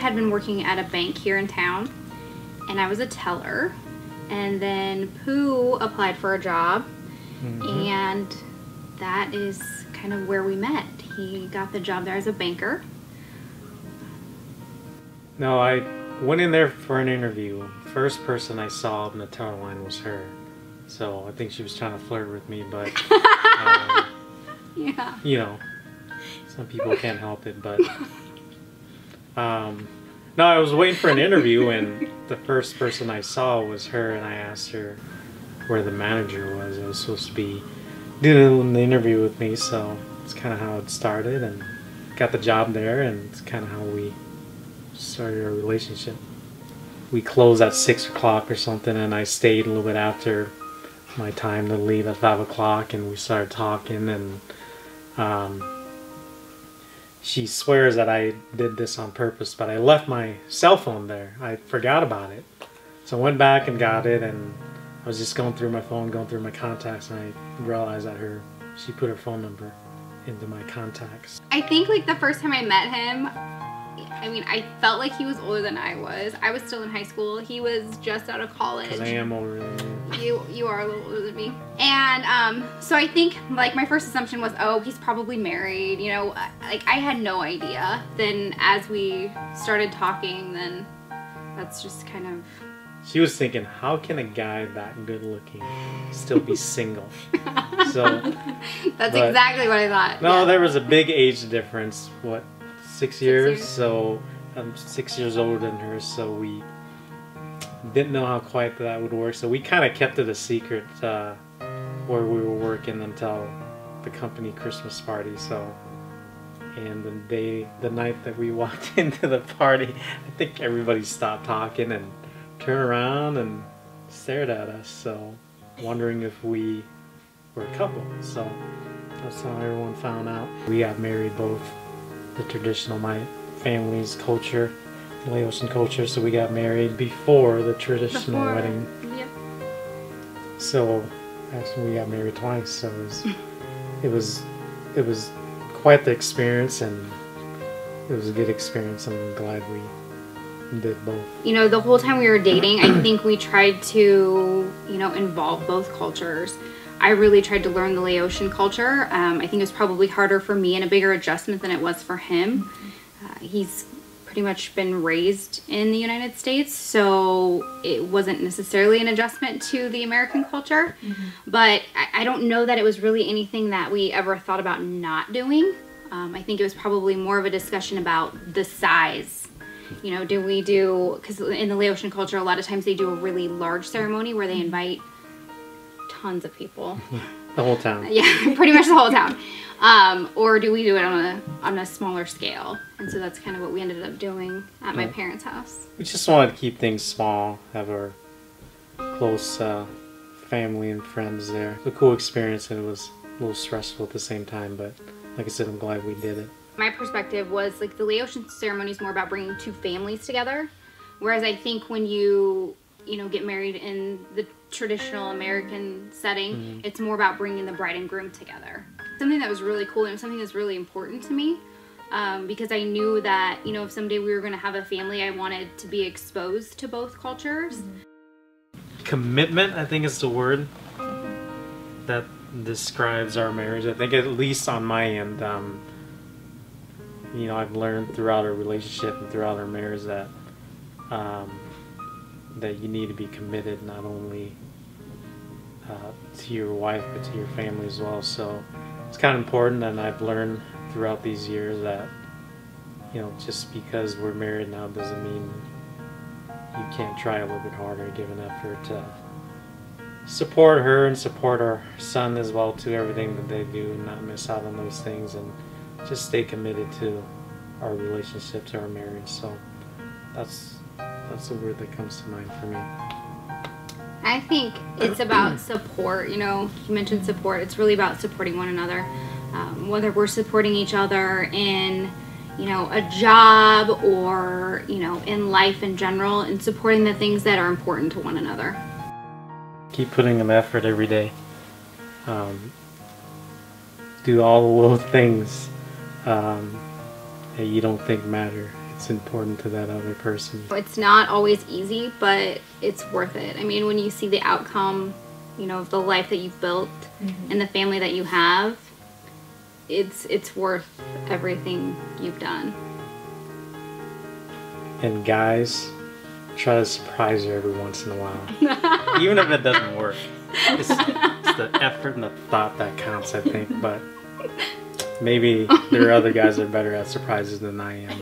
had been working at a bank here in town, and I was a teller. And then Pooh applied for a job, and that is kind of where we met. He got the job there as a banker. No, I went in there for an interview. First person I saw on the teller line was her. So I think she was trying to flirt with me, but yeah. You know, some people can't help it, but no, I was waiting for an interview, and the first person I saw was her, and I asked her where the manager was. It was supposed to be doing the interview with me, so it's kind of how it started, and got the job there, and it's kind of how we started our relationship. We closed at 6 o'clock or something, and I stayed a little bit after my time to leave at 5 o'clock, and we started talking, and she swears that I did this on purpose, but I left my cell phone there. I forgot about it. So I went back and got it, and I was just going through my phone, going through my contacts, and I realized that she put her phone number into my contacts. I think like the first time I met him, I mean, I felt like he was older than I was. I was still in high school. He was just out of college. Because I am older than you. You are a little older than me. And so I think like my first assumption was, oh, he's probably married. You know, like I had no idea. Then as we started talking, then that's just kind of... She was thinking, how can a guy that good looking still be single? So that's exactly what I thought. No, yeah. There was a big age difference. What? 6 years? So I'm 6 years older than her, so we didn't know how quite that would work. So we kind of kept it a secret where we were working until the company Christmas party. So, and the night that we walked into the party, I think everybody stopped talking and turned around and stared at us. So, wondering if we were a couple. So that's how everyone found out. We got married both the traditional, my family's culture, Laotian culture, so we got married before the traditional wedding. Yep. So actually we got married twice, so it was quite the experience, and it was a good experience. I'm glad we did both. You know, the whole time we were dating, I think we tried to, you know, involve both cultures. I really tried to learn the Laotian culture. I think it was probably harder for me and a bigger adjustment than it was for him. He's pretty much been raised in the United States, so it wasn't necessarily an adjustment to the American culture. But I don't know that it was really anything that we ever thought about not doing. I think it was probably more of a discussion about the size. You know, do we do, because in the Laotian culture, a lot of times they do a really large ceremony where they invite tons of people. The whole town. Yeah, pretty much the whole town. Or do we do it on a smaller scale? And so that's kind of what we ended up doing at my parents' house. We just wanted to keep things small, have our close family and friends there. It was a cool experience, and it was a little stressful at the same time, but like I said, I'm glad we did it. My perspective was like the Laotian ceremony is more about bringing two families together, whereas I think when you know, get married in the traditional American setting, it's more about bringing the bride and groom together. Something that was really cool and something that's really important to me, because I knew that, you know, if someday we were going to have a family, I wanted to be exposed to both cultures. Commitment, I think, is the word that describes our marriage. I think, at least on my end, you know, I've learned throughout our relationship and throughout our marriage that that you need to be committed not only to your wife but to your family as well. So it's kind of important, and I've learned throughout these years that, you know, just because we're married now doesn't mean you can't try a little bit harder, give an effort to support her and support our son as well, to everything that they do, and not miss out on those things, and just stay committed to our relationship, to our marriage. So that's the word that comes to mind for me. I think it's about support. You know, you mentioned support. It's really about supporting one another. Whether we're supporting each other in, you know, a job or, you know, in life in general, and supporting the things that are important to one another. Keep putting in effort every day. Do all the little things that you don't think matter. it's important to that other person. It's not always easy, but it's worth it. I mean, when you see the outcome, you know, of the life that you've built and the family that you have, it's worth everything you've done. And guys, try to surprise her every once in a while. Even if it doesn't work. It's the effort and the thought that counts, I think. But maybe there are other guys that are better at surprises than I am.